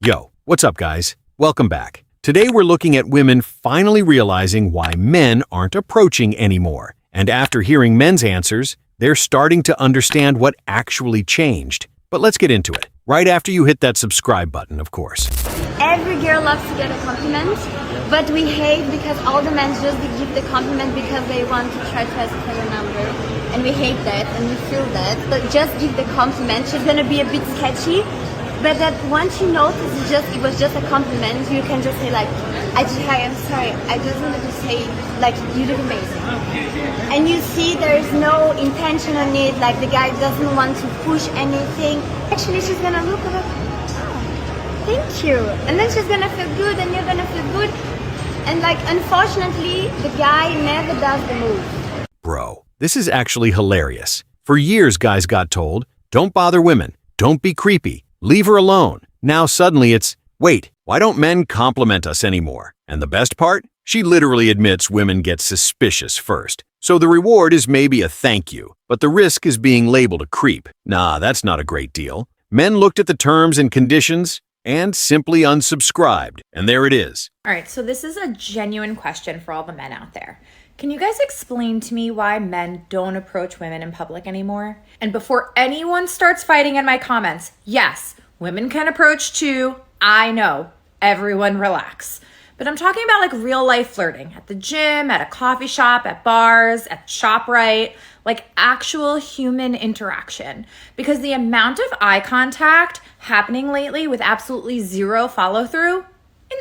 Yo, what's up, guys? Welcome back. Today we're looking at women finally realizing why men aren't approaching anymore. And after hearing men's answers, they're starting to understand what actually changed. But let's get into it. Right after you hit that subscribe button, of course. Every girl loves to get a compliment, but we hate because all the men just give the compliment because they want to try to ask for your number. And we hate that and we feel that. But just give the compliment. She's gonna be a bit sketchy, but that once you notice it was just a compliment, you can just say like, hi, I'm sorry, I just wanted to say like you did amazing. And you see there's no intention on it, like the guy doesn't want to push anything. Actually, she's gonna look at it, oh, thank you. And then she's gonna feel good and you're gonna feel good. And like, unfortunately, the guy never does the move. Bro, this is actually hilarious. For years, guys got told, don't bother women, don't be creepy, leave her alone. Now suddenly it's, wait, why don't men compliment us anymore? And the best part? She literally admits women get suspicious first. So the reward is maybe a thank you, but the risk is being labeled a creep. Nah, that's not a great deal. Men looked at the terms and conditions and simply unsubscribed. And there it is. All right, so this is a genuine question for all the men out there. Can you guys explain to me why men don't approach women in public anymore? And before anyone starts fighting in my comments, yes, women can approach too. I know. Everyone relax. But I'm talking about like real life flirting at the gym, at a coffee shop, at bars, at ShopRite, like actual human interaction. Because the amount of eye contact happening lately with absolutely zero follow through,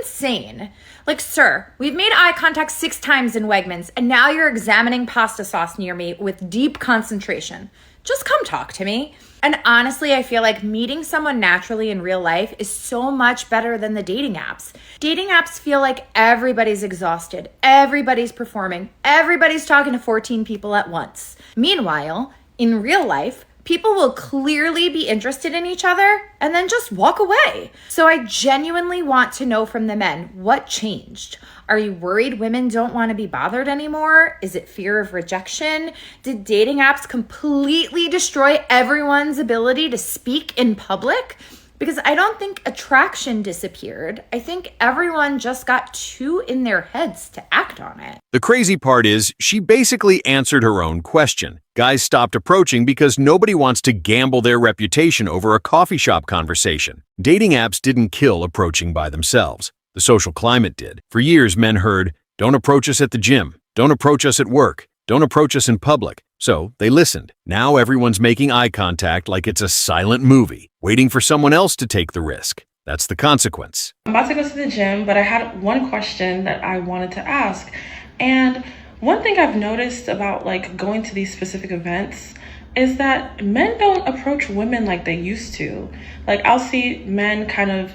insane. Like, sir, we've made eye contact 6 times in Wegmans, and now you're examining pasta sauce near me with deep concentration. Just come talk to me. And honestly, I feel like meeting someone naturally in real life is so much better than the dating apps. Dating apps feel like everybody's exhausted, everybody's performing, everybody's talking to 14 people at once. Meanwhile, in real life, people will clearly be interested in each other and then just walk away. So I genuinely want to know from the men, what changed? Are you worried women don't want to be bothered anymore? Is it fear of rejection? Did dating apps completely destroy everyone's ability to speak in public? Because I don't think attraction disappeared. I think everyone just got too in their heads to act on it. The crazy part is, she basically answered her own question. Guys stopped approaching because nobody wants to gamble their reputation over a coffee shop conversation. Dating apps didn't kill approaching by themselves. The social climate did. For years, men heard, don't approach us at the gym, don't approach us at work, don't approach us in public. So they listened. Now everyone's making eye contact like it's a silent movie, waiting for someone else to take the risk. That's the consequence. I'm about to go to the gym, but I had one question that I wanted to ask. And one thing I've noticed about like going to these specific events is that men don't approach women like they used to. Like I'll see men kind of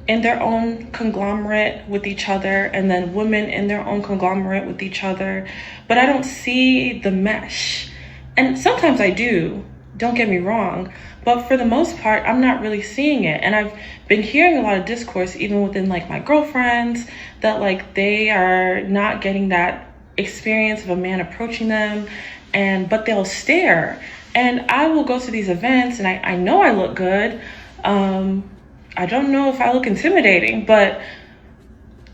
in their own conglomerate with each other, and then women in their own conglomerate with each other, but I don't see the mesh. And sometimes I do, don't get me wrong, but for the most part, I'm not really seeing it. And I've been hearing a lot of discourse, even within like my girlfriends, that like they are not getting that experience of a man approaching them, but they'll stare. And I will go to these events and I know I look good. I don't know if I look intimidating, but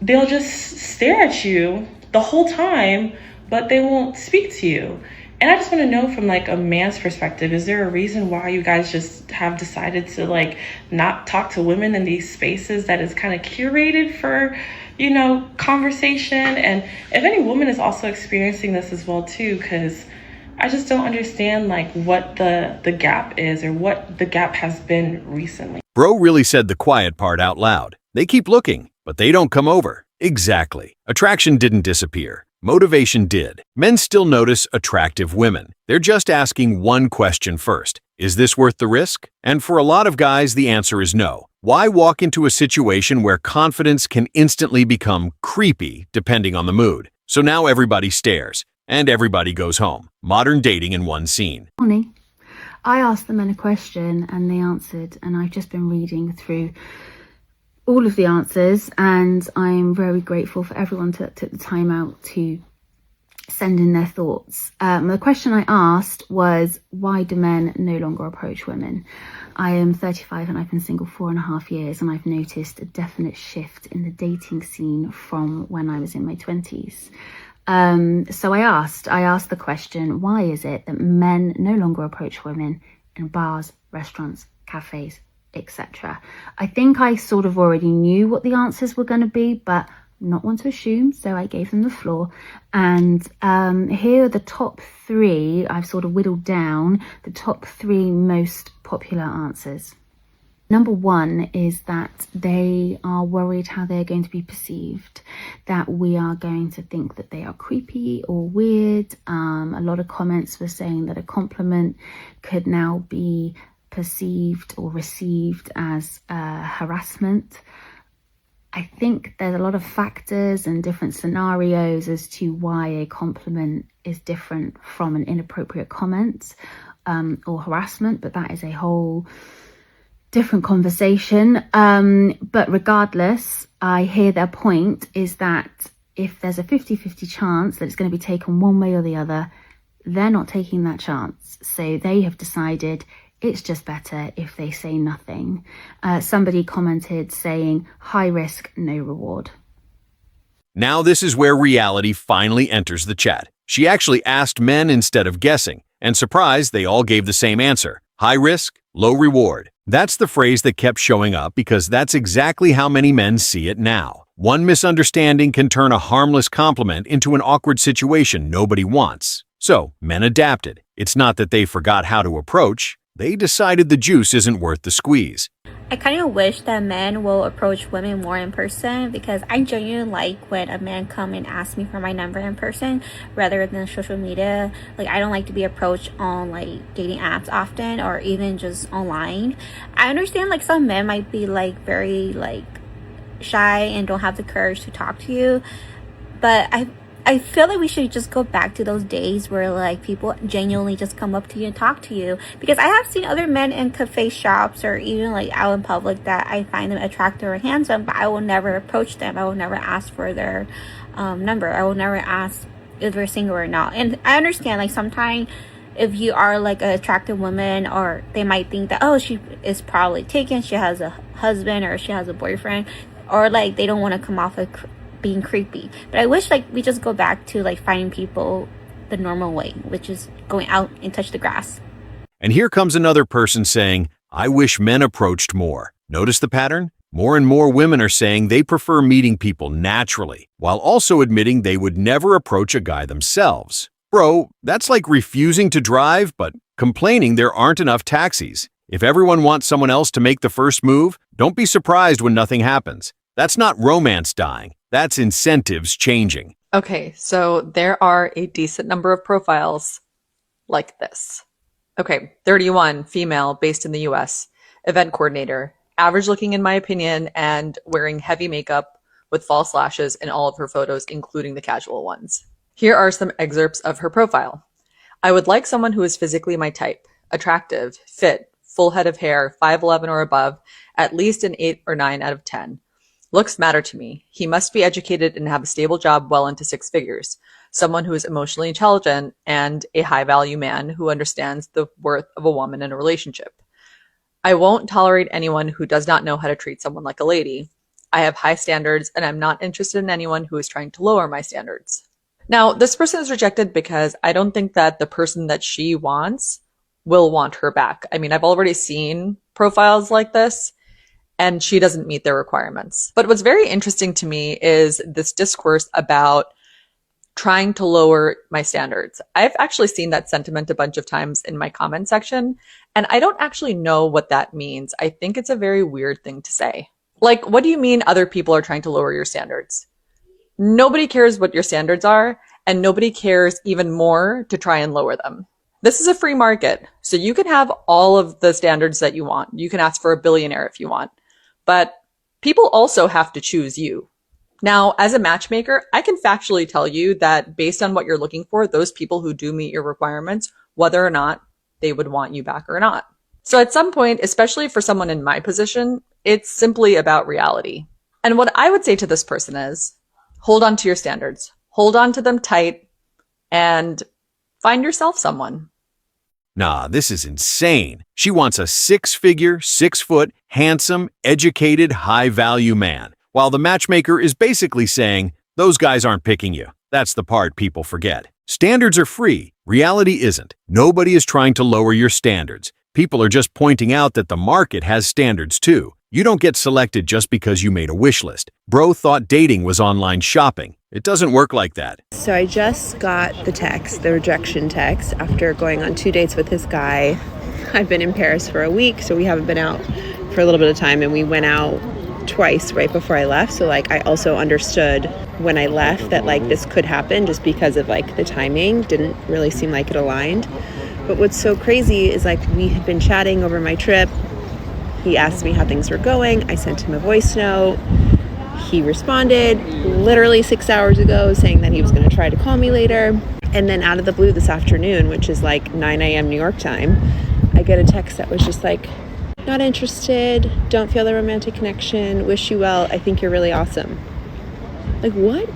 they'll just stare at you the whole time, but they won't speak to you. And I just want to know from like a man's perspective, is there a reason why you guys just have decided to like not talk to women in these spaces that is kind of curated for, you know, conversation? And if any woman is also experiencing this as well too, because I just don't understand like what the gap is or what the gap has been recently. Bro really said the quiet part out loud. They keep looking, but they don't come over. Exactly. Attraction didn't disappear. Motivation did. Men still notice attractive women. They're just asking one question first. Is this worth the risk? And for a lot of guys, the answer is no. Why walk into a situation where confidence can instantly become creepy depending on the mood? So now everybody stares, and everybody goes home. Modern dating in one scene. Morning. I asked the men a question and they answered, and I've just been reading through all of the answers, and I'm very grateful for everyone that took the time out to send in their thoughts. The question I asked was, why do men no longer approach women? I am 35 and I've been single 4.5 years, and I've noticed a definite shift in the dating scene from when I was in my 20s. So I asked the question, why is it that men no longer approach women in bars, restaurants, cafes, etc.? I think I sort of already knew what the answers were going to be, but not one to assume, so I gave them the floor. And here are the top 3. I've sort of whittled down the top 3 most popular answers. Number 1 is that they are worried how they're going to be perceived, that we are going to think that they are creepy or weird. A lot of comments were saying that a compliment could now be perceived or received as harassment. I think there's a lot of factors and different scenarios as to why a compliment is different from an inappropriate comment or harassment, but that is a whole different conversation. But regardless, I hear their point is that if there's a 50-50 chance that it's going to be taken one way or the other, they're not taking that chance. So they have decided it's just better if they say nothing. Somebody commented saying, high risk, no reward. Now this is where reality finally enters the chat. She actually asked men instead of guessing, and surprised, they all gave the same answer. High risk, low reward. That's the phrase that kept showing up because that's exactly how many men see it now. One misunderstanding can turn a harmless compliment into an awkward situation nobody wants. So, men adapted. It's not that they forgot how to approach. They decided the juice isn't worth the squeeze. I kind of wish that men will approach women more in person, because I genuinely like when a man come and ask me for my number in person rather than social media. Like, I don't like to be approached on like dating apps often, or even just online. I understand like some men might be like very like shy and don't have the courage to talk to you, but I feel like we should just go back to those days where like people genuinely just come up to you and talk to you. Because I have seen other men in cafe shops or even like out in public that I find them attractive or handsome, but I will never approach them. I will never ask for their number. I will never ask if they're single or not. And I understand like sometimes if you are like an attractive woman, or they might think that, oh, she is probably taken, she has a husband or she has a boyfriend, or like they don't want to come off like being creepy. But I wish like we just go back to like finding people the normal way, which is going out and touch the grass. And here comes another person saying, I wish men approached more. Notice the pattern? More and more women are saying they prefer meeting people naturally, while also admitting they would never approach a guy themselves. Bro, that's like refusing to drive, but complaining there aren't enough taxis. If everyone wants someone else to make the first move, don't be surprised when nothing happens. That's not romance dying. That's incentives changing. Okay, so there are a decent number of profiles like this. Okay, 31, female, based in the US, event coordinator, average looking in my opinion, and wearing heavy makeup with false lashes in all of her photos, including the casual ones. Here are some excerpts of her profile. I would like someone who is physically my type, attractive, fit, full head of hair, 5'11" or above, at least an 8 or 9 out of 10. Looks matter to me. He must be educated and have a stable job well into 6 figures. Someone who is emotionally intelligent and a high-value man who understands the worth of a woman in a relationship. I won't tolerate anyone who does not know how to treat someone like a lady. I have high standards, and I'm not interested in anyone who is trying to lower my standards. Now, this person is rejected because I don't think that the person that she wants will want her back. I mean, I've already seen profiles like this, and she doesn't meet their requirements. But what's very interesting to me is this discourse about trying to lower my standards. I've actually seen that sentiment a bunch of times in my comment section, and I don't actually know what that means. I think it's a very weird thing to say. Like, what do you mean other people are trying to lower your standards? Nobody cares what your standards are, and nobody cares even more to try and lower them. This is a free market, so you can have all of the standards that you want. You can ask for a billionaire if you want. But people also have to choose you. Now, as a matchmaker, I can factually tell you that based on what you're looking for, those people who do meet your requirements, whether or not they would want you back or not. So at some point, especially for someone in my position, it's simply about reality. And what I would say to this person is, hold on to your standards. Hold on to them tight. and find yourself someone. Nah, this is insane. She wants a 6-figure, 6-foot, handsome, educated, high-value man, while the matchmaker is basically saying, those guys aren't picking you. That's the part people forget. Standards are free. Reality isn't. Nobody is trying to lower your standards. People are just pointing out that the market has standards too. You don't get selected just because you made a wish list. Bro thought dating was online shopping. It doesn't work like that. So I just got the rejection text, after going on 2 dates with this guy. I've been in Paris for a week, so we haven't been out for a little bit of time, and we went out twice right before I left. So like I also understood when I left that like this could happen just because of like the timing didn't really seem like it aligned. But what's so crazy is like we had been chatting over my trip. He asked me how things were going. I sent him a voice note. He responded literally 6 hours ago saying that he was going to try to call me later. And then out of the blue this afternoon, which is like 9 a.m. New York time, I get a text that was just like, not interested, don't feel the romantic connection, wish you well, I think you're really awesome. Like, what?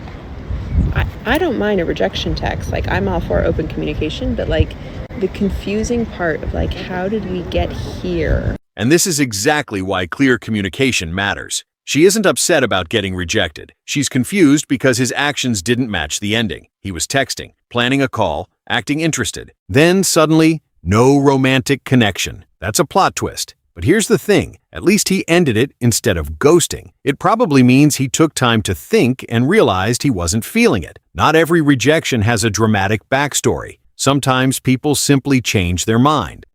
I don't mind a rejection text. Like, I'm all for open communication, but like the confusing part of like, how did we get here? And this is exactly why clear communication matters. She isn't upset about getting rejected. She's confused because his actions didn't match the ending. He was texting, planning a call, acting interested. Then suddenly, no romantic connection. That's a plot twist. But here's the thing, at least he ended it instead of ghosting. It probably means he took time to think and realized he wasn't feeling it. Not every rejection has a dramatic backstory. Sometimes people simply change their mind.